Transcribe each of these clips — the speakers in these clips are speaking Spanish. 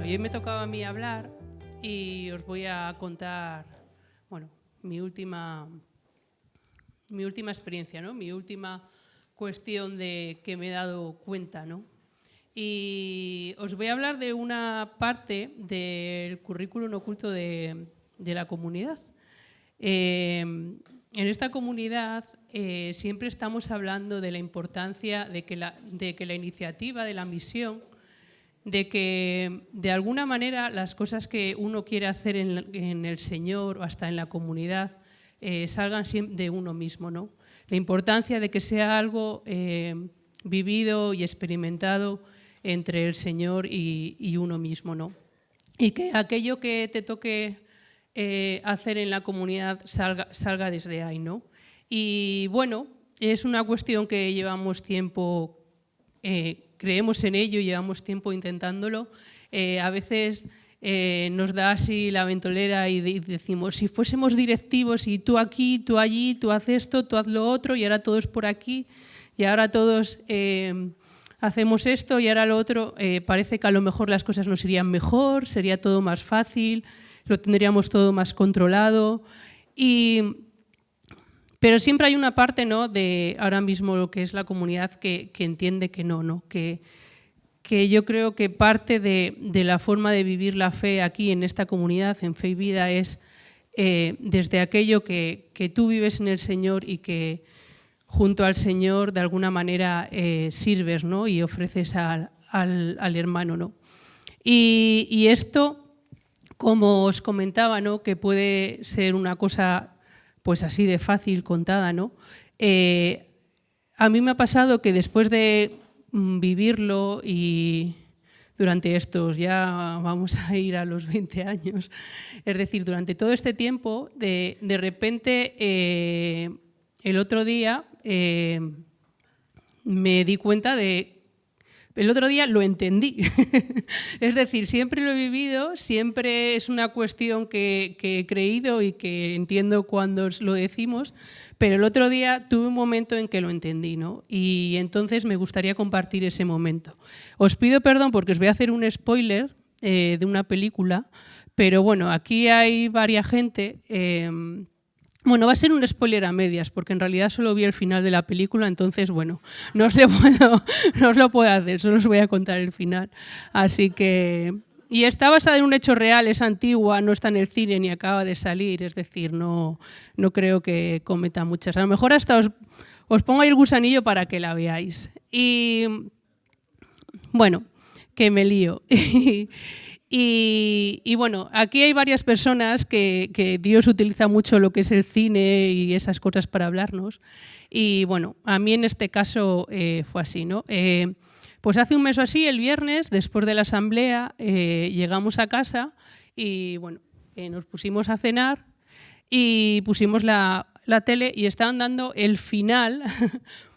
Bueno, hoy me tocaba a mí hablar y os voy a contar, bueno, mi última experiencia, ¿no? Mi última cuestión de que me he dado cuenta, ¿no? Y os voy a hablar de una parte del currículum oculto de la comunidad. En esta comunidad siempre estamos hablando de la importancia de que la iniciativa de la misión, de que de alguna manera las cosas que uno quiere hacer en el Señor o hasta en la comunidad salgan de uno mismo, ¿no? La importancia de que sea algo vivido y experimentado entre el Señor y uno mismo, ¿no? Y que aquello que te toque hacer en la comunidad salga desde ahí, ¿no? Y bueno, es una cuestión que llevamos tiempo, creemos en ello y llevamos tiempo intentándolo. A veces nos da así la ventolera y decimos, si fuésemos directivos y tú aquí, tú allí, tú haces esto, tú haz lo otro y ahora todos por aquí y ahora todos hacemos esto y ahora lo otro, parece que a lo mejor las cosas nos irían mejor, sería todo más fácil, lo tendríamos todo más controlado. Pero siempre hay una parte, ¿no?, de ahora mismo lo que es la comunidad que entiende que no, que yo creo que parte de la forma de vivir la fe aquí en esta comunidad, en Fe y Vida, es desde aquello que tú vives en el Señor y que junto al Señor de alguna manera sirves, ¿no?, y ofreces al hermano, ¿no? Y esto, como os comentaba, ¿no?, que puede ser una cosa pues así de fácil contada, ¿no? A mí me ha pasado que después de vivirlo y durante estos, ya vamos a ir a los 20 años, es decir, durante todo este tiempo, de repente, el otro día me di cuenta el otro día lo entendí. Es decir, siempre lo he vivido, siempre es una cuestión que he creído y que entiendo cuando lo decimos, pero el otro día tuve un momento en que lo entendí, ¿no? Y entonces me gustaría compartir ese momento. Os pido perdón porque os voy a hacer un spoiler de una película, pero bueno, aquí hay varias gente. Bueno, va a ser un spoiler a medias, porque en realidad solo vi el final de la película, entonces, bueno, no os lo puedo hacer, solo os voy a contar el final. Así que... Y está basada en un hecho real, es antigua, no está en el cine ni acaba de salir, es decir, no creo que cometa muchas. A lo mejor hasta os pongo ahí el gusanillo para que la veáis. Y bueno, que me lío. Y bueno, aquí hay varias personas que Dios utiliza mucho lo que es el cine y esas cosas para hablarnos. Y bueno, a mí en este caso fue así, ¿no? Pues hace un mes o así, el viernes, después de la asamblea, llegamos a casa y bueno, nos pusimos a cenar y pusimos la tele y estaban dando el final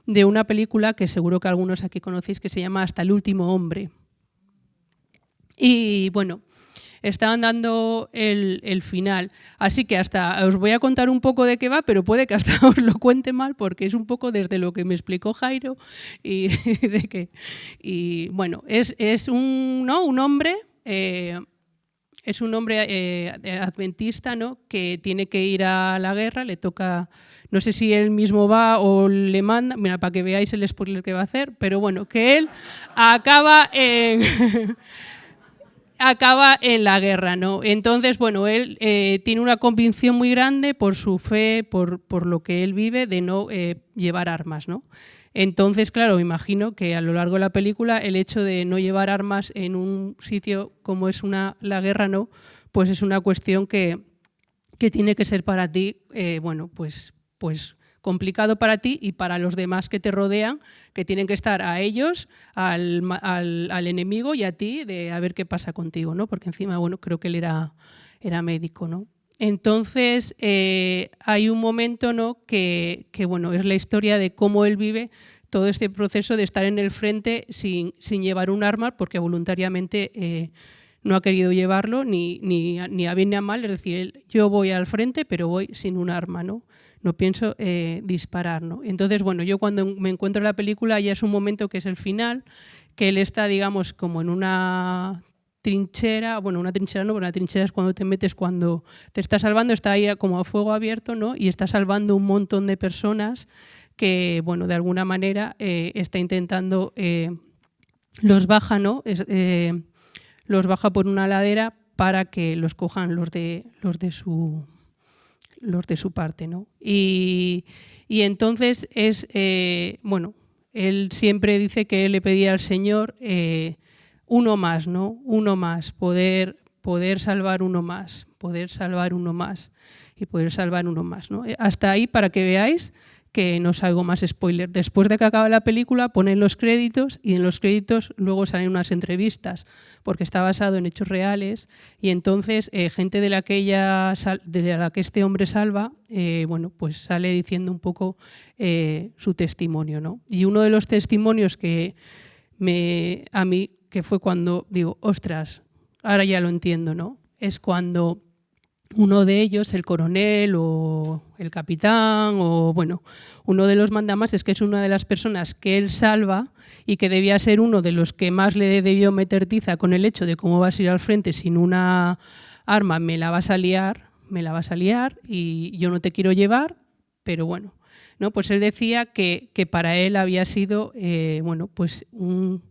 de una película que seguro que algunos aquí conocéis, que se llama Hasta el último hombre. Y bueno, estaban dando el final. Así que hasta os voy a contar un poco de qué va, pero puede que hasta os lo cuente mal porque es un poco desde lo que me explicó Jairo y de que... Y bueno, es un hombre... es un hombre adventista, ¿no?, que tiene que ir a la guerra, le toca, no sé si él mismo va o le manda, mira, para que veáis el spoiler que va a hacer, pero bueno, que él acaba en la guerra, ¿no? Entonces, bueno, él tiene una convicción muy grande por su fe, por lo que él vive, de no llevar armas, ¿no? Entonces, claro, me imagino que a lo largo de la película el hecho de no llevar armas en un sitio como es la guerra, ¿no?, pues es una cuestión que tiene que ser para ti, bueno, pues complicado para ti y para los demás que te rodean, que tienen que estar a ellos, al enemigo y a ti, de a ver qué pasa contigo, ¿no? Porque encima, bueno, creo que él era médico, ¿no? Entonces, hay un momento, ¿no?, que bueno, es la historia de cómo él vive todo este proceso de estar en el frente sin llevar un arma, porque voluntariamente no ha querido llevarlo ni a bien ni a mal, es decir, yo voy al frente, pero voy sin un arma, ¿no? No pienso disparar, ¿no? Entonces, bueno, yo cuando me encuentro en la película ya es un momento que es el final, que él está, digamos, como en una trinchera, bueno, una trinchera no, pero una trinchera es cuando te metes, cuando te está salvando, está ahí como a fuego abierto, ¿no? Y está salvando un montón de personas que, bueno, de alguna manera está intentando, los baja, ¿no? Los baja por una ladera para que los cojan los de su parte, ¿no? Y entonces bueno, él siempre dice que él le pedía al Señor uno más, ¿no? Uno más, poder salvar uno más, poder salvar uno más y poder salvar uno más, ¿no? Hasta ahí, para que veáis que no salgo más spoiler. Después de que acaba la película ponen los créditos y en los créditos luego salen unas entrevistas porque está basado en hechos reales y entonces gente de la que este hombre salva, bueno, pues sale diciendo un poco su testimonio, ¿no? Y uno de los testimonios que a mí, que fue cuando digo, ostras, ahora ya lo entiendo, ¿no? Es cuando uno de ellos, el coronel o el capitán o, bueno, uno de los mandamás, es que es una de las personas que él salva y que debía ser uno de los que más le debió meter tiza con el hecho de cómo vas a ir al frente sin una arma, me la vas a liar y yo no te quiero llevar, pero bueno, ¿no? Pues él decía que para él había sido bueno, pues un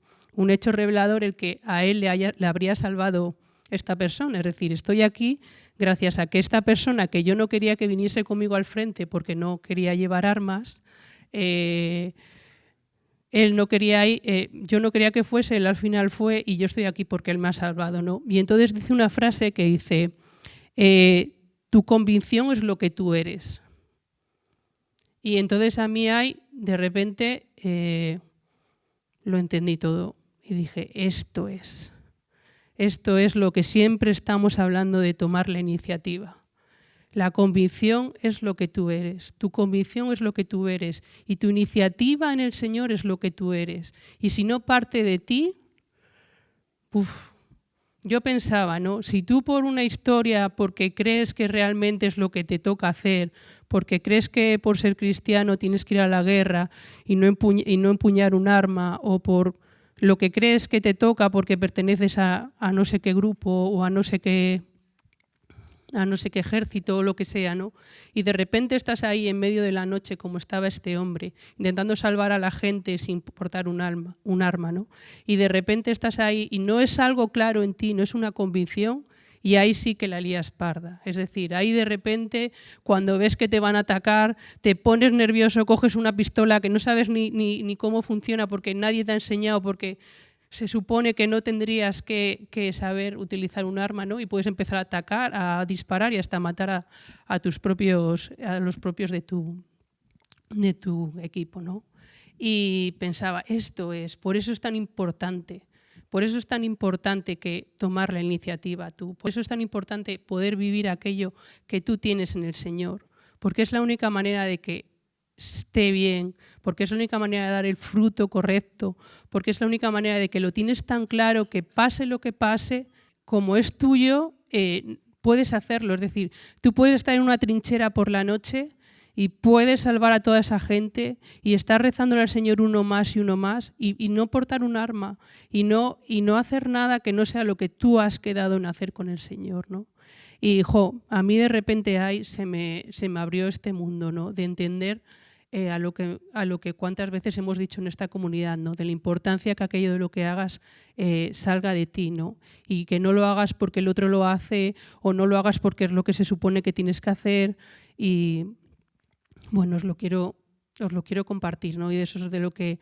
hecho revelador el que a él le habría salvado esta persona. Es decir, estoy aquí gracias a que esta persona, que yo no quería que viniese conmigo al frente porque no quería llevar armas, él no quería ir, yo no quería que fuese, él al final fue y yo estoy aquí porque él me ha salvado, ¿no? Y entonces dice una frase que dice, tu convicción es lo que tú eres. Y entonces a mí de repente lo entendí todo y dije, esto es lo que siempre estamos hablando de tomar la iniciativa. La convicción es lo que tú eres, tu convicción es lo que tú eres y tu iniciativa en el Señor es lo que tú eres. Y si no parte de ti, yo pensaba, ¿no? Si tú por una historia, porque crees que realmente es lo que te toca hacer, porque crees que por ser cristiano tienes que ir a la guerra y no empuñar un arma, o por lo que crees que te toca porque perteneces a no sé qué grupo o a no sé qué ejército o lo que sea, ¿no? Y de repente estás ahí en medio de la noche como estaba este hombre, intentando salvar a la gente sin portar un arma, ¿no? Y de repente estás ahí y no es algo claro en ti, no es una convicción, y ahí sí que la lías parda. Es decir, ahí de repente, cuando ves que te van a atacar, te pones nervioso, coges una pistola que no sabes ni cómo funciona porque nadie te ha enseñado, porque se supone que no tendrías que saber utilizar un arma, ¿no? Y puedes empezar a atacar, a disparar y hasta matar a los propios de tu equipo, ¿no? Y pensaba, por eso es tan importante. Por eso es tan importante que tomar la iniciativa tú. Por eso es tan importante poder vivir aquello que tú tienes en el Señor. Porque es la única manera de que esté bien, porque es la única manera de dar el fruto correcto, porque es la única manera de que lo tienes tan claro que pase lo que pase, como es tuyo, puedes hacerlo. Es decir, tú puedes estar en una trinchera por la noche y puedes salvar a toda esa gente y estar rezándole al Señor uno más y no portar un arma y no hacer nada que no sea lo que tú has quedado en hacer con el Señor, ¿no? Y a mí de repente se me abrió este mundo, ¿no? De entender a lo que cuántas veces hemos dicho en esta comunidad, ¿no? De la importancia que aquello de lo que hagas salga de ti, ¿no? Y que no lo hagas porque el otro lo hace o no lo hagas porque es lo que se supone que tienes que hacer. Y bueno, os lo quiero compartir, ¿no? Y de eso es de lo que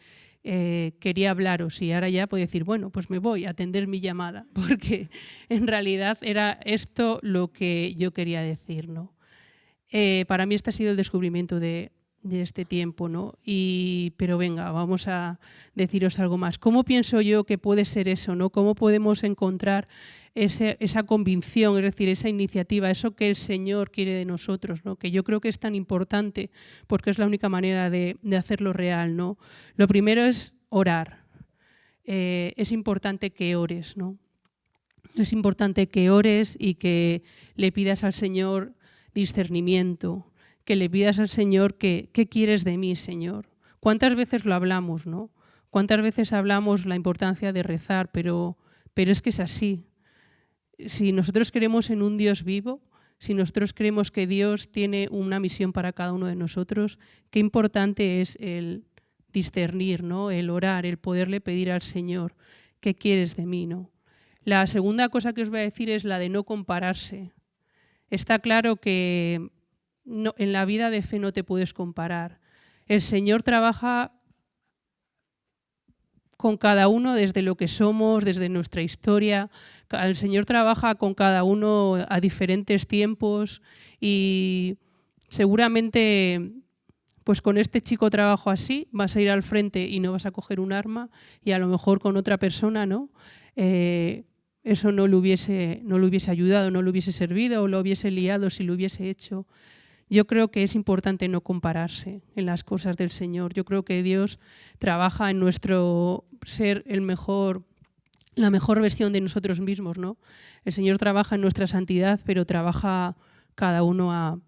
quería hablaros. Y ahora ya puedo decir, bueno, pues me voy a atender mi llamada, porque en realidad era esto lo que yo quería decir, ¿no? Para mí este ha sido el descubrimiento de este tiempo, ¿no? Pero venga, vamos a deciros algo más. ¿Cómo pienso yo que puede ser eso, ¿no? ¿Cómo podemos encontrar esa convicción, es decir, esa iniciativa, eso que el Señor quiere de nosotros, ¿no? Que yo creo que es tan importante porque es la única manera de hacerlo real, ¿no? Lo primero es orar. Es importante que ores, ¿no? Es importante que ores y que le pidas al Señor discernimiento, que le pidas al Señor ¿qué quieres de mí, Señor? ¿Cuántas veces lo hablamos, no? ¿Cuántas veces hablamos la importancia de rezar? Pero es que es así. si nosotros creemos en un Dios vivo, si nosotros creemos que Dios tiene una misión para cada uno de nosotros, qué importante es el discernir, ¿no? El orar, el poderle pedir al Señor, ¿qué quieres de mí, ¿no? La segunda cosa que os voy a decir es la de no compararse. Está claro que en la vida de fe no te puedes comparar. El Señor trabaja con cada uno desde lo que somos, desde nuestra historia. El Señor trabaja con cada uno a diferentes tiempos y seguramente pues con este chico trabajo así, vas a ir al frente y no vas a coger un arma, y a lo mejor con otra persona, ¿no? Eso no le hubiese ayudado, no le hubiese servido o lo hubiese liado si lo hubiese hecho. Yo creo que es importante no compararse en las cosas del Señor. Yo creo que Dios trabaja en nuestro ser la mejor versión de nosotros mismos, ¿no? El Señor trabaja en nuestra santidad, pero trabaja cada uno a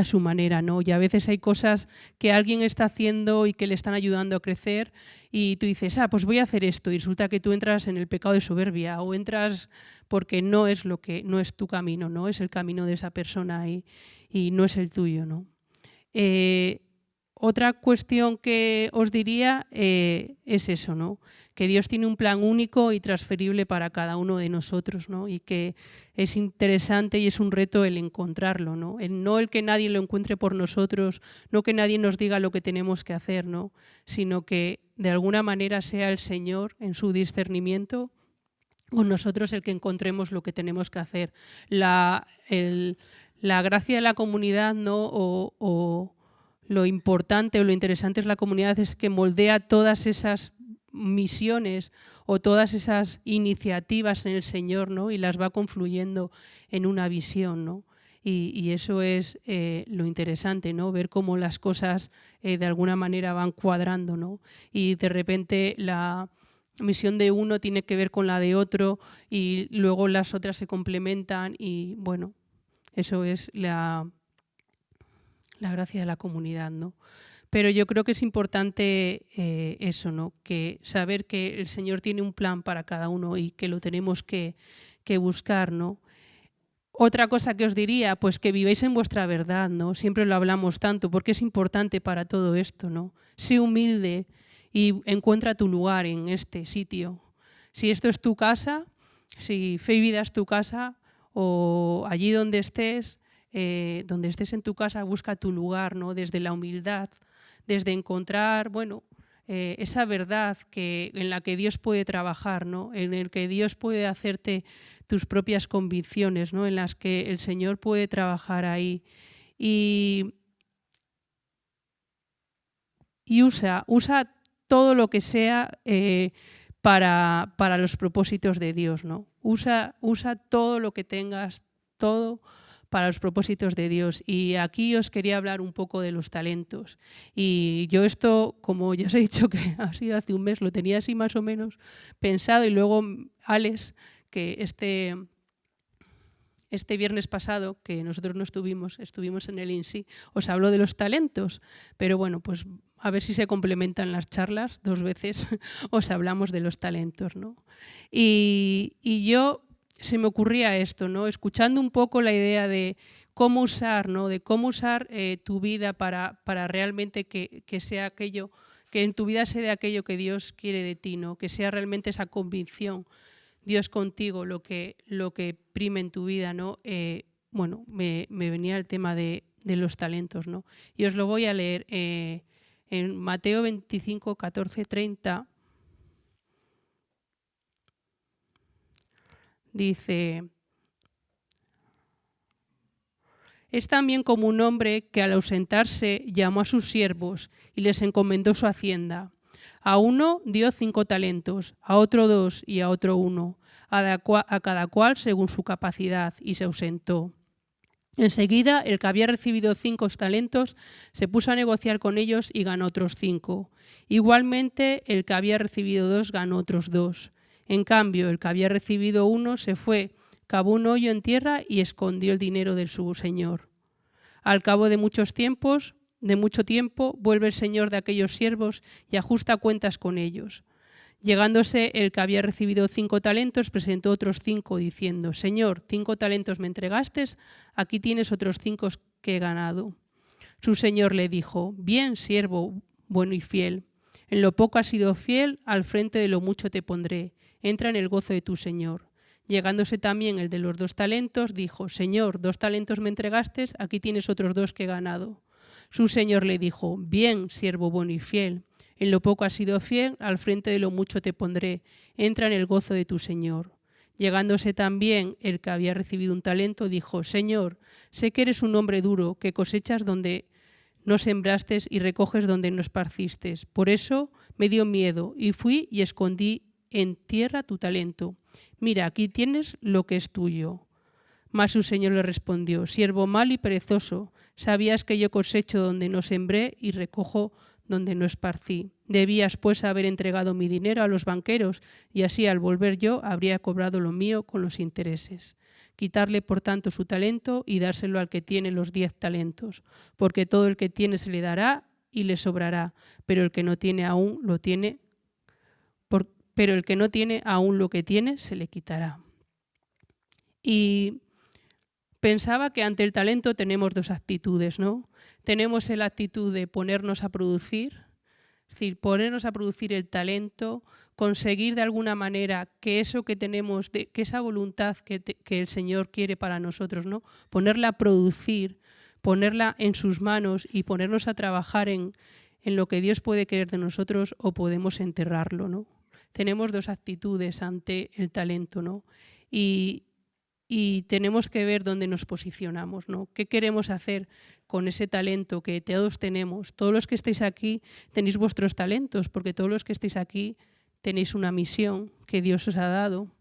su manera, ¿no? Y a veces hay cosas que alguien está haciendo y que le están ayudando a crecer y tú dices, pues voy a hacer esto, y resulta que tú entras en el pecado de soberbia o entras porque no es tu camino, ¿no? Es el camino de esa persona y no es el tuyo, ¿no? Otra cuestión que os diría es eso, ¿no? Que Dios tiene un plan único y transferible para cada uno de nosotros, ¿no? Y que es interesante y es un reto el encontrarlo, ¿no? No el que nadie lo encuentre por nosotros, no que nadie nos diga lo que tenemos que hacer, ¿no? Sino que de alguna manera sea el Señor en su discernimiento o nosotros el que encontremos lo que tenemos que hacer. La gracia de la comunidad, ¿no? O lo importante o lo interesante es la comunidad, es que moldea todas esas misiones o todas esas iniciativas en el Señor, ¿no? Y las va confluyendo en una visión, ¿no? Y eso es lo interesante, ¿no? Ver cómo las cosas de alguna manera van cuadrando, ¿no? Y de repente la misión de uno tiene que ver con la de otro y luego las otras se complementan y bueno, eso es la gracia de la comunidad, ¿no? Pero yo creo que es importante eso, ¿no? Que saber que el Señor tiene un plan para cada uno y que lo tenemos que buscar, ¿no? Otra cosa que os diría, pues que viváis en vuestra verdad, ¿no? Siempre lo hablamos tanto, porque es importante para todo esto, ¿no? Sé humilde y encuentra tu lugar en este sitio. Si esto es tu casa, si Fe y Vida es tu casa, o allí donde estés en tu casa, busca tu lugar, ¿no? Desde la humildad, desde encontrar, bueno, esa verdad en la que Dios puede trabajar, ¿no? En el que Dios puede hacerte tus propias convicciones, ¿no? En las que el Señor puede trabajar ahí. Y usa todo lo que sea para los propósitos de Dios, ¿no? Usa todo lo que tengas, todo para los propósitos de Dios. Y aquí os quería hablar un poco de los talentos. Y yo esto, como ya os he dicho que ha sido hace un mes, lo tenía así más o menos pensado, y luego Alex, que este viernes pasado, que nosotros no estuvimos en el INSI, os habló de los talentos, pero bueno, pues a ver si se complementan las charlas, 2 veces os hablamos de los talentos, ¿no? Y yo se me ocurría esto, ¿no? Escuchando un poco la idea de cómo usar, ¿no? De cómo usar tu vida para realmente que sea aquello, que en tu vida se dé aquello que Dios quiere de ti, ¿no? Que sea realmente esa convicción, Dios contigo, lo que prime en tu vida, ¿no? Bueno, me venía el tema de los talentos, ¿no? Y os lo voy a leer en Mateo 25, 14, 30. Dice: es también como un hombre que al ausentarse llamó a sus siervos y les encomendó su hacienda. A uno dio 5 talentos, a otro 2 y a otro 1, a cada cual según su capacidad, y se ausentó. Enseguida, el que había recibido 5 talentos se puso a negociar con ellos y ganó otros 5. Igualmente, el que había recibido 2 ganó otros 2. En cambio, el que había recibido 1 se fue, cavó un hoyo en tierra y escondió el dinero de su señor. Al cabo de mucho tiempo, vuelve el señor de aquellos siervos y ajusta cuentas con ellos. Llegándose el que había recibido 5 talentos, presentó otros 5 diciendo: Señor, 5 talentos me entregaste, aquí tienes otros 5 que he ganado. Su señor le dijo: Bien, siervo bueno y fiel. En lo poco has sido fiel, al frente de lo mucho te pondré. Entra en el gozo de tu señor. Llegándose también el de los 2 talentos, dijo: Señor, 2 talentos me entregaste, aquí tienes otros 2 que he ganado. Su señor le dijo: Bien, siervo bueno y fiel. En lo poco has sido fiel, al frente de lo mucho te pondré. Entra en el gozo de tu señor. Llegándose también el que había recibido 1 talento, dijo: Señor, sé que eres un hombre duro, que cosechas donde no sembraste y recoges donde no esparciste. Por eso me dio miedo y fui y escondí en tierra tu talento. Mira, aquí tienes lo que es tuyo. Mas su señor le respondió: Siervo malo y perezoso, sabías que yo cosecho donde no sembré y recojo donde no esparcí. Debías, pues, haber entregado mi dinero a los banqueros, y así, al volver yo, habría cobrado lo mío con los intereses. Quitarle, por tanto, su talento y dárselo al que tiene los 10 talentos, porque todo el que tiene se le dará y le sobrará, pero el que no tiene aún lo tiene, pero el que no tiene aún lo que tiene se le quitará. Y pensaba que ante el talento tenemos 2 actitudes, ¿no? Tenemos la actitud de ponernos a producir, es decir, ponernos a producir el talento, conseguir de alguna manera que eso que tenemos, que esa voluntad que el Señor quiere para nosotros, ¿no? Ponerla a producir, ponerla en sus manos y ponernos a trabajar en lo que Dios puede querer de nosotros, o podemos enterrarlo, ¿no? Tenemos 2 actitudes ante el talento, ¿no? Y tenemos que ver dónde nos posicionamos, ¿no? ¿Qué queremos hacer con ese talento que todos tenemos? Todos los que estáis aquí tenéis vuestros talentos, porque todos los que estáis aquí tenéis una misión que Dios os ha dado,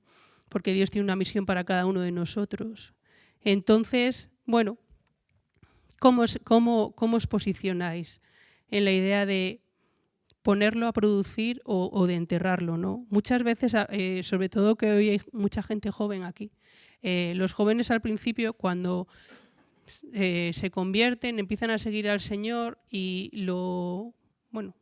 porque Dios tiene una misión para cada uno de nosotros. Entonces, bueno, ¿cómo os posicionáis en la idea de ponerlo a producir o de enterrarlo, ¿no? Muchas veces, sobre todo que hoy hay mucha gente joven aquí, los jóvenes al principio, cuando se convierten, empiezan a seguir al Señor y bueno,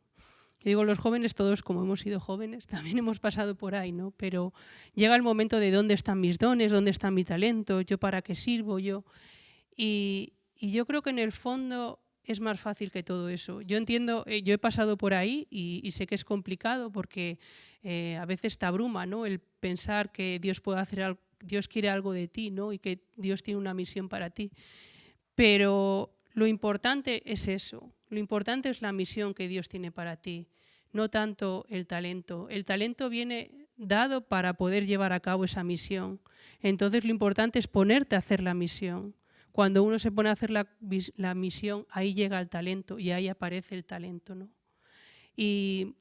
yo digo los jóvenes, todos como hemos sido jóvenes, también hemos pasado por ahí, ¿no? Pero llega el momento de dónde están mis dones, dónde está mi talento, yo para qué sirvo, y yo creo que en el fondo es más fácil que todo eso. Yo entiendo, yo he pasado por ahí y sé que es complicado porque a veces te abruma, ¿no? El pensar que Dios puede hacer algo, Dios quiere algo de ti, ¿no? Y que Dios tiene una misión para ti. Pero lo importante es eso, lo importante es la misión que Dios tiene para ti, no tanto el talento. El talento viene dado para poder llevar a cabo esa misión. Entonces lo importante es ponerte a hacer la misión. Cuando uno se pone a hacer la misión, ahí llega el talento y ahí aparece el talento, ¿no? Y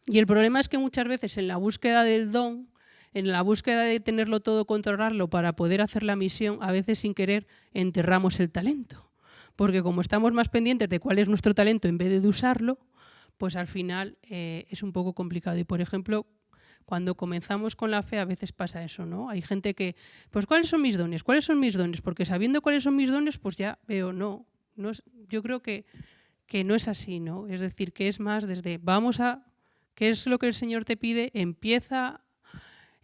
el problema es que muchas veces en la búsqueda del don, en la búsqueda de tenerlo todo, controlarlo para poder hacer la misión, a veces sin querer enterramos el talento. Porque como estamos más pendientes de cuál es nuestro talento en vez de usarlo, pues al final es un poco complicado. Y por ejemplo, cuando comenzamos con la fe a veces pasa eso, ¿no? Hay gente que, pues ¿cuáles son mis dones? ¿Cuáles son mis dones? Porque sabiendo cuáles son mis dones, pues ya veo, no yo creo que no es así, ¿no? Es decir, que es más desde, ¿qué es lo que el Señor te pide? Empieza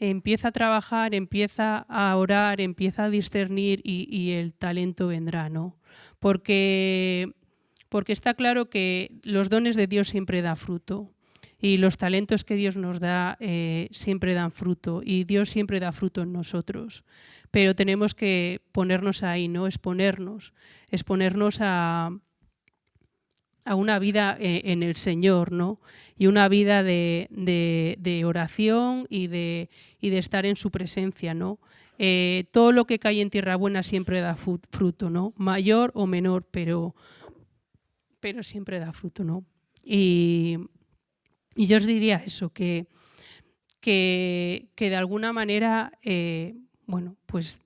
a trabajar, empieza a orar, empieza a discernir y el talento vendrá, ¿no? Porque está claro que los dones de Dios siempre dan fruto. Y los talentos que Dios nos da siempre dan fruto y Dios siempre da fruto en nosotros. Pero tenemos que ponernos ahí, ¿no? Exponernos a una vida en el Señor, ¿no? Y una vida de oración y de estar en su presencia, ¿no? Todo lo que cae en tierra buena siempre da fruto, ¿no? Mayor o menor, pero siempre da fruto, ¿no? Y yo os diría eso, que de alguna manera, bueno, pues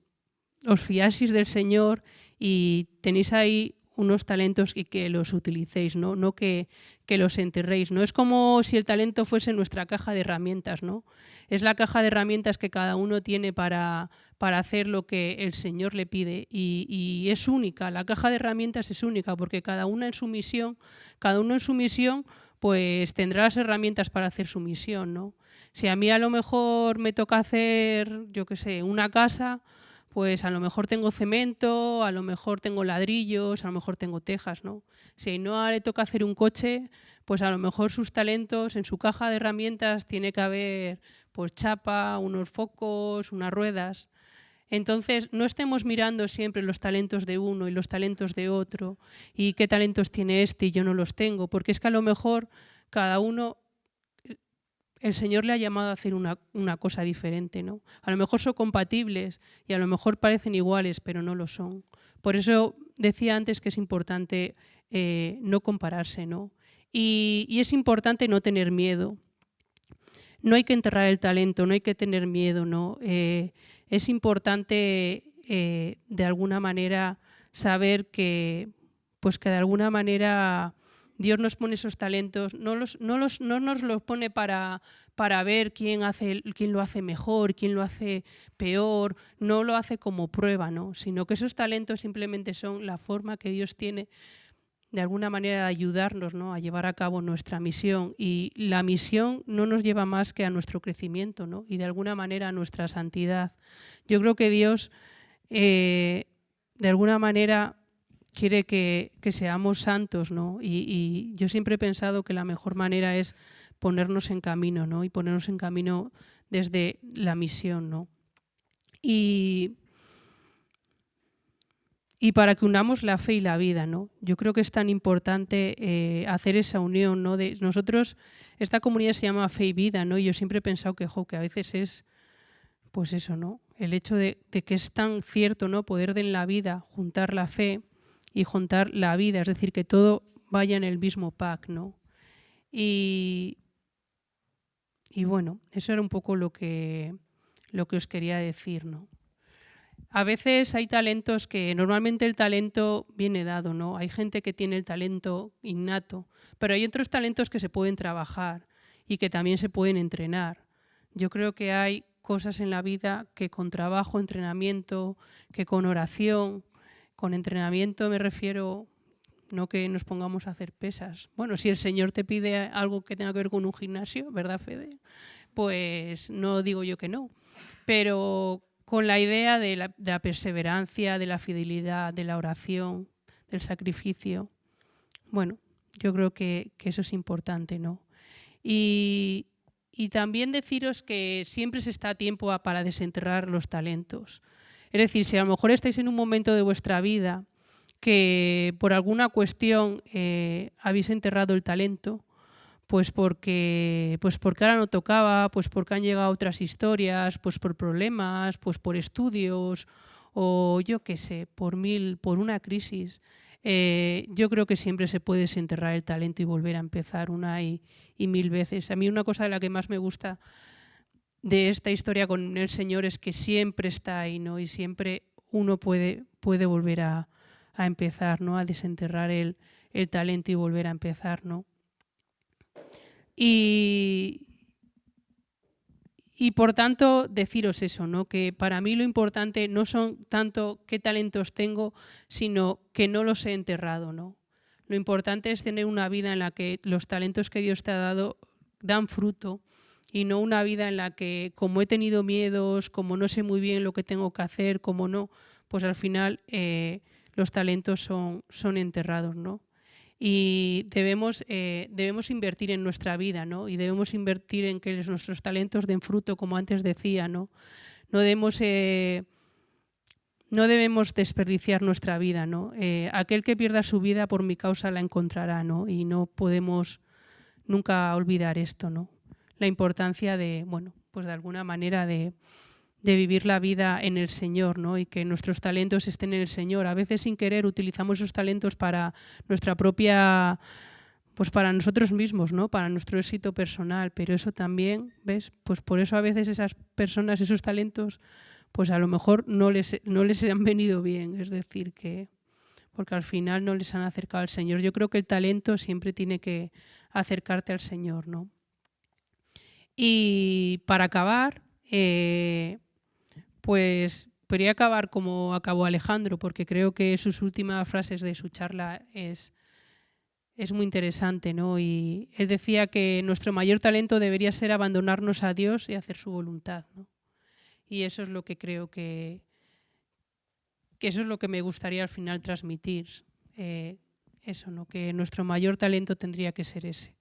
os fiaseis del Señor y tenéis ahí unos talentos y que los utilicéis, ¿no? No que los enterréis, ¿no? Es como si el talento fuese nuestra caja de herramientas, ¿no? Es la caja de herramientas que cada uno tiene para hacer lo que el Señor le pide y es única, la caja de herramientas es única porque cada uno en su misión pues tendrá las herramientas para hacer su misión, ¿no? Si a mí a lo mejor me toca hacer, yo qué sé, una casa, pues a lo mejor tengo cemento, a lo mejor tengo ladrillos, a lo mejor tengo tejas, ¿no? Si a Ainhoa le toca hacer un coche, pues a lo mejor sus talentos, en su caja de herramientas tiene que haber pues chapa, unos focos, unas ruedas. Entonces, no estemos mirando siempre los talentos de uno y los talentos de otro y qué talentos tiene este y yo no los tengo, porque es que a lo mejor cada uno, el Señor le ha llamado a hacer una cosa diferente, ¿no? A lo mejor son compatibles y a lo mejor parecen iguales, pero no lo son. Por eso decía antes que es importante no compararse, ¿no? Y es importante no tener miedo. No hay que enterrar el talento, no hay que tener miedo, ¿no? Es importante de alguna manera saber que, pues que de alguna manera Dios nos pone esos talentos, no nos los pone para ver quién lo hace mejor, quién lo hace peor, no lo hace como prueba, ¿no? Sino que esos talentos simplemente son la forma que Dios tiene de alguna manera de ayudarnos, ¿no?, a llevar a cabo nuestra misión. Y la misión no nos lleva más que a nuestro crecimiento, ¿no?, y de alguna manera a nuestra santidad. Yo creo que Dios de alguna manera quiere que seamos santos, ¿no? Y yo siempre he pensado que la mejor manera es ponernos en camino, ¿no? Y ponernos en camino desde la misión, ¿no? Y para que unamos la fe y la vida, ¿no? Yo creo que es tan importante hacer esa unión, ¿no? Nosotros, esta comunidad se llama Fe y Vida, ¿no? Y yo siempre he pensado que a veces es, pues eso, ¿no? El hecho de que es tan cierto, ¿no?, poder en la vida juntar la fe y juntar la vida, es decir, que todo vaya en el mismo pack, ¿no? Y bueno, eso era un poco lo que os quería decir, ¿no? A veces hay talentos que normalmente el talento viene dado, ¿no? Hay gente que tiene el talento innato, pero hay otros talentos que se pueden trabajar y que también se pueden entrenar. Yo creo que hay cosas en la vida que con trabajo, entrenamiento, que con oración, con entrenamiento me refiero, no que nos pongamos a hacer pesas. Bueno, si el Señor te pide algo que tenga que ver con un gimnasio, ¿verdad, Fede? Pues no digo yo que no, pero con la idea de la perseverancia, de la fidelidad, de la oración, del sacrificio. Bueno, yo creo que eso es importante, ¿no? Y también deciros que siempre se está a tiempo para desenterrar los talentos. Es decir, si a lo mejor estáis en un momento de vuestra vida que por alguna cuestión habéis enterrado el talento, pues porque ahora no tocaba, pues porque han llegado otras historias, pues por problemas, pues por estudios o yo qué sé, por una crisis. Yo creo que siempre se puede desenterrar el talento y volver a empezar una y mil veces. A mí una cosa de la que más me gusta de esta historia con el Señor es que siempre está ahí, ¿no? Y siempre uno puede volver a empezar, ¿no? A desenterrar el talento y volver a empezar, ¿no? Y por tanto, deciros eso, ¿no? Que para mí lo importante no son tanto qué talentos tengo, sino que no los he enterrado, ¿no? Lo importante es tener una vida en la que los talentos que Dios te ha dado dan fruto y no una vida en la que, como he tenido miedos, como no sé muy bien lo que tengo que hacer, como no, pues al final los talentos son enterrados, ¿no? Y debemos invertir en nuestra vida, ¿no? Y debemos invertir en que nuestros talentos den fruto, como antes decía, ¿no? No debemos desperdiciar nuestra vida, ¿no? Aquel que pierda su vida por mi causa la encontrará, ¿no? Y no podemos nunca olvidar esto, ¿no? La importancia de, bueno, pues de alguna manera de vivir la vida en el Señor, ¿no? Y que nuestros talentos estén en el Señor. A veces sin querer utilizamos esos talentos para nuestra propia, pues para nosotros mismos, ¿no? Para nuestro éxito personal, pero eso también, ¿ves? Pues por eso a veces esas personas, esos talentos, pues a lo mejor no les han venido bien, es decir, que porque al final no les han acercado al Señor. Yo creo que el talento siempre tiene que acercarte al Señor, ¿no? Y para acabar, pues podría acabar como acabó Alejandro, porque creo que sus últimas frases de su charla es es muy interesante, ¿no? Y él decía que nuestro mayor talento debería ser abandonarnos a Dios y hacer su voluntad, ¿no? Y eso es lo que creo que eso es lo que me gustaría al final transmitir. Eso, ¿no? Que nuestro mayor talento tendría que ser ese.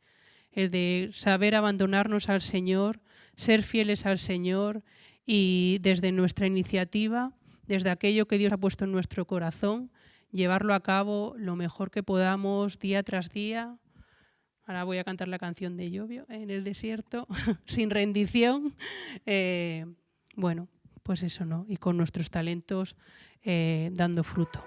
El de saber abandonarnos al Señor, ser fieles al Señor y desde nuestra iniciativa, desde aquello que Dios ha puesto en nuestro corazón, llevarlo a cabo lo mejor que podamos día tras día. Ahora voy a cantar la canción de Llobio, en el desierto, sin rendición. Bueno, pues eso, ¿no? Y con nuestros talentos dando fruto.